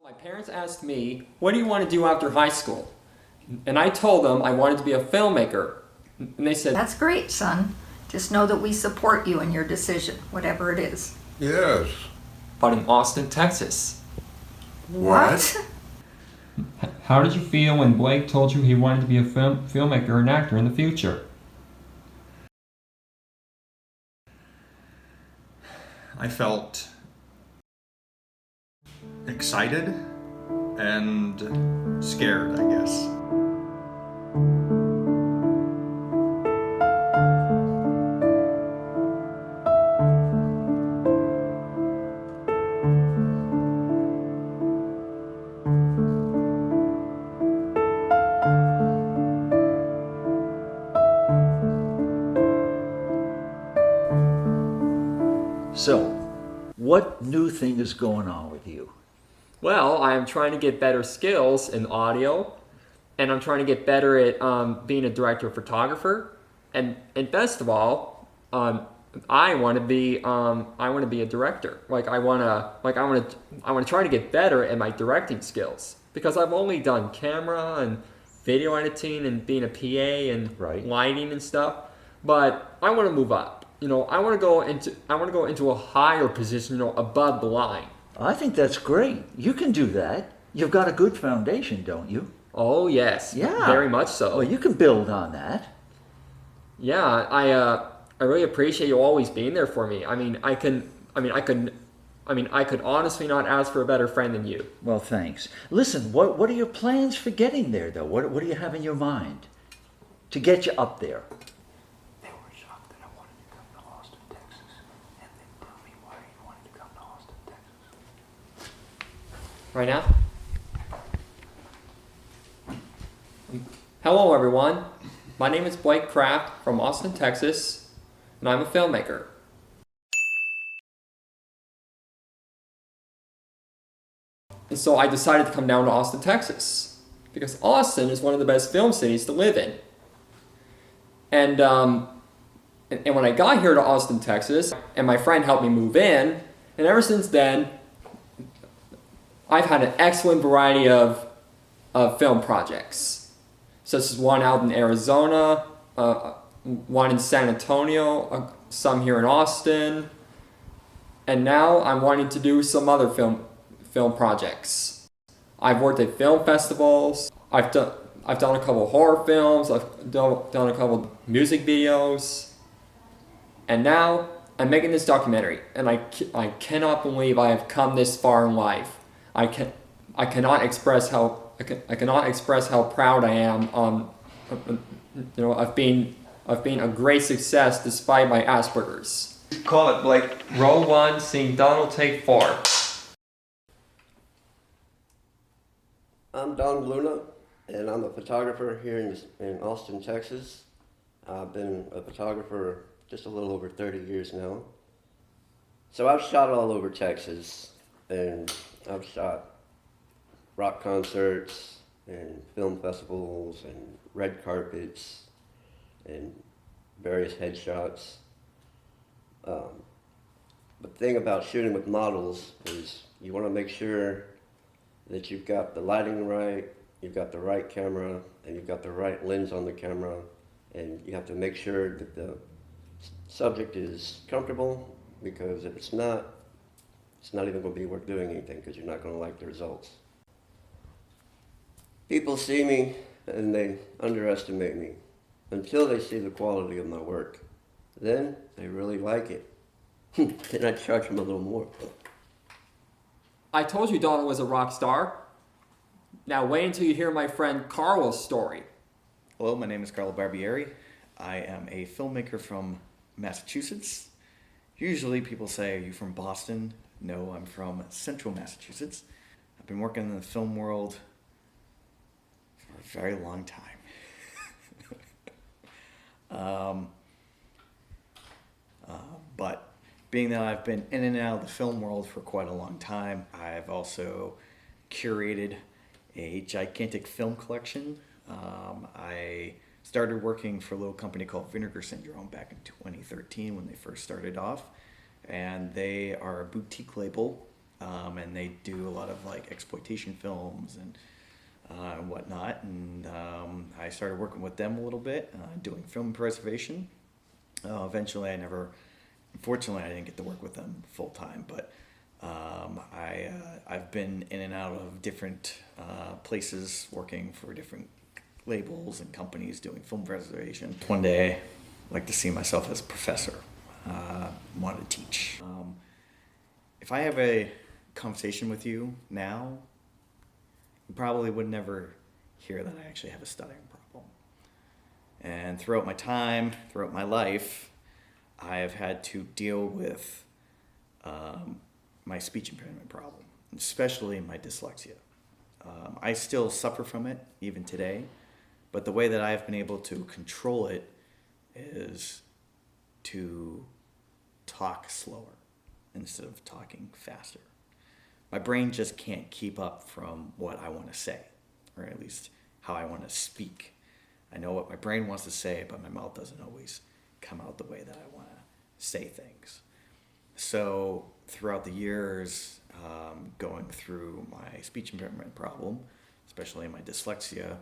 My parents asked me, what do you want to do after high school? And I told them I wanted to be a filmmaker. And they said, That's great, son. Just know that we support you in your decision, whatever it is. Yes. but in Austin, Texas. What? How did you feel when Blake told you he wanted to be a filmmaker and actor in the future? I felt excited and scared, I guess. So, what new thing is going on with you? Well, I'm trying to get better skills in audio, and I'm trying to get better at being a director photographer, and best of all, I want to be a director. I want to try to get better at my directing skills because I've only done camera and video editing and being a PA and Right. lighting and stuff, but I want to move up. I want to go into a higher position, above the line. I think that's great. You can do that. You've got a good foundation, don't you? Oh yes, Yeah. very much so. Well, you can build on that. Yeah, I really appreciate you always being there for me. I could honestly not ask for a better friend than you. Well, thanks. Listen, what are your plans for getting there, though? What do you have in your mind to get you up there? They were shocked that I wanted to come to Austin, Texas, and they tell me why you wanted to come to Austin, Texas. Right now? Hello, everyone. My name is Blake Kraft from Austin, Texas, and I'm a filmmaker. And so I decided to come down to Austin, Texas, because Austin is one of the best film cities to live in. And when I got here to Austin, Texas, and my friend helped me move in, and ever since then, I've had an excellent variety of film projects, such as one out in Arizona, one in San Antonio, some here in Austin, and now I'm wanting to do some other film projects. I've worked at film festivals. I've done a couple of horror films. I've done a couple of music videos, and now I'm making this documentary. And I cannot believe I have come this far in life. I cannot express how proud I am of being a great success despite my Asperger's. Call it, Blake. Roll 1, scene Donald, take 4. I'm Don Luna, and I'm a photographer here in Austin, Texas. I've been a photographer just a little over 30 years now. So I've shot all over Texas, and I've shot rock concerts and film festivals and red carpets and various headshots. The thing about shooting with models is you want to make sure that you've got the lighting right, you've got the right camera, and you've got the right lens on the camera, and you have to make sure that the subject is comfortable, because if it's not even going to be worth doing anything, because you're not going to like the results. People see me and they underestimate me until they see the quality of my work. Then they really like it. Then I charge them a little more. I told you Donald was a rock star. Now wait until you hear my friend Carl's story. Hello, my name is Carlo Barbieri. I am a filmmaker from Massachusetts. Usually people say, are you from Boston? No, I'm from central Massachusetts. I've been working in the film world for a very long time. But being that I've been in and out of the film world for quite a long time, I've also curated a gigantic film collection. I started working for a little company called Vinegar Syndrome back in 2013 when they first started off. And they are a boutique label and they do a lot of like exploitation films and whatnot. And I started working with them a little bit, doing film preservation. Eventually, unfortunately, I didn't get to work with them full time, but I've been in and out of different places, working for different labels and companies doing film preservation. One day, I'd like to see myself as a professor. Want to teach. If I have a conversation with you now, you probably would never hear that I actually have a stuttering problem. And throughout my time, throughout my life, I have had to deal with my speech impairment problem, especially my dyslexia. I still suffer from it even today, but the way that I've been able to control it is to talk slower instead of talking faster. My brain just can't keep up from what I want to say, or at least how I want to speak. I know what my brain wants to say, but my mouth doesn't always come out the way that I want to say things. So throughout the years, going through my speech impairment problem, especially my dyslexia,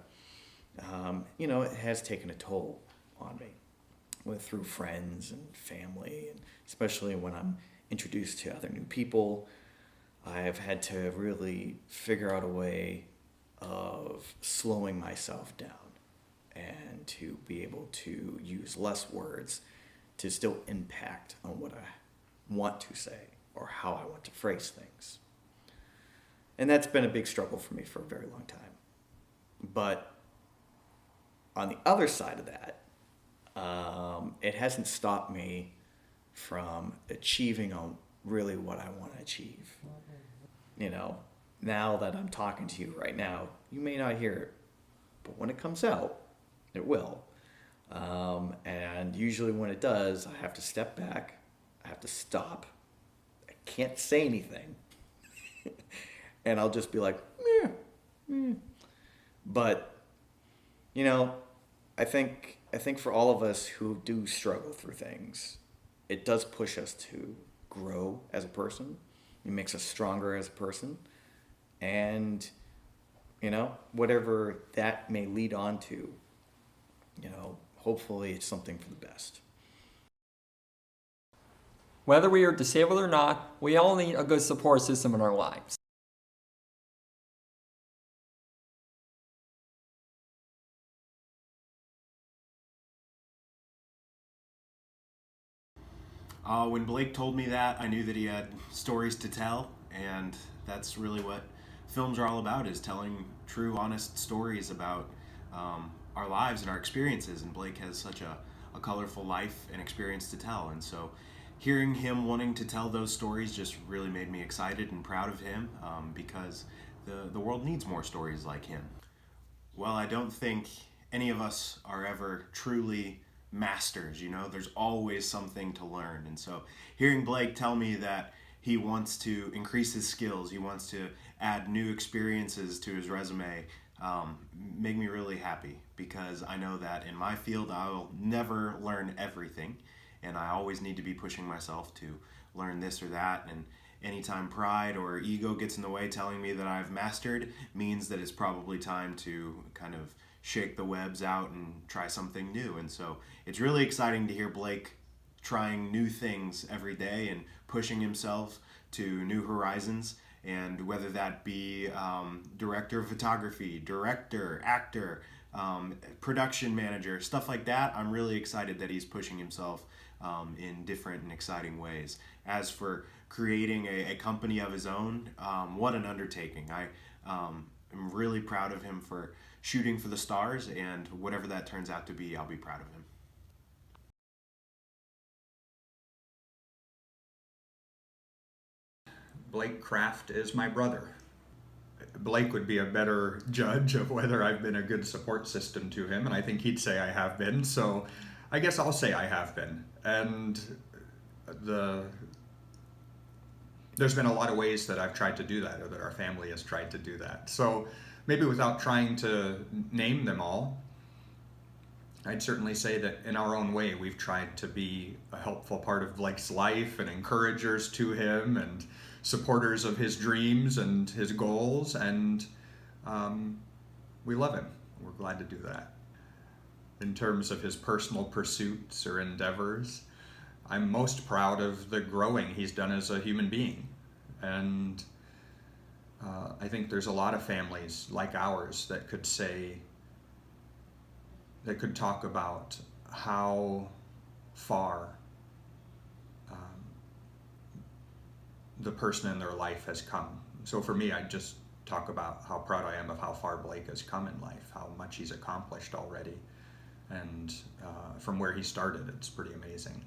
it has taken a toll on me, through friends and family, and especially when I'm introduced to other new people. I've had to really figure out a way of slowing myself down and to be able to use less words to still impact on what I want to say or how I want to phrase things. And that's been a big struggle for me for a very long time. But on the other side of that, it hasn't stopped me from achieving on really what I want to achieve. Now that I'm talking to you right now, you may not hear it, but when it comes out, it will. And usually when it does, I have to step back, I have to stop, I can't say anything, and I'll just be like, meh, meh. But, I think for all of us who do struggle through things, it does push us to grow as a person. It makes us stronger as a person. And, whatever that may lead on to, hopefully it's something for the best. Whether we are disabled or not, we all need a good support system in our lives. When Blake told me that, I knew that he had stories to tell, and that's really what films are all about, is telling true, honest stories about our lives and our experiences. And Blake has such a colorful life and experience to tell, and so hearing him wanting to tell those stories just really made me excited and proud of him, because the world needs more stories like him. Well, I don't think any of us are ever truly masters, there's always something to learn. And so hearing Blake tell me that he wants to increase his skills, he wants to add new experiences to his resume, make me really happy, because I know that in my field I'll never learn everything, and I always need to be pushing myself to learn this or that. And anytime pride or ego gets in the way telling me that I've mastered, means that it's probably time to kind of shake the webs out and try something new. And so it's really exciting to hear Blake trying new things every day and pushing himself to new horizons. And whether that be director of photography, director, actor, production manager, stuff like that, I'm really excited that he's pushing himself in different and exciting ways. As for creating a company of his own, what an undertaking. I'm really proud of him for shooting for the stars, and whatever that turns out to be, I'll be proud of him. Blake Kraft is my brother. Blake would be a better judge of whether I've been a good support system to him, and I think he'd say I have been, so I guess I'll say I have been. And there's been a lot of ways that I've tried to do that, or that our family has tried to do that. So maybe without trying to name them all, I'd certainly say that in our own way, we've tried to be a helpful part of Blake's life and encouragers to him and supporters of his dreams and his goals, and we love him. We're glad to do that. In terms of his personal pursuits or endeavors, I'm most proud of the growing he's done as a human being. And I think there's a lot of families like ours that could talk about how far the person in their life has come. So for me, I just talk about how proud I am of how far Blake has come in life, how much he's accomplished already. And from where he started, it's pretty amazing.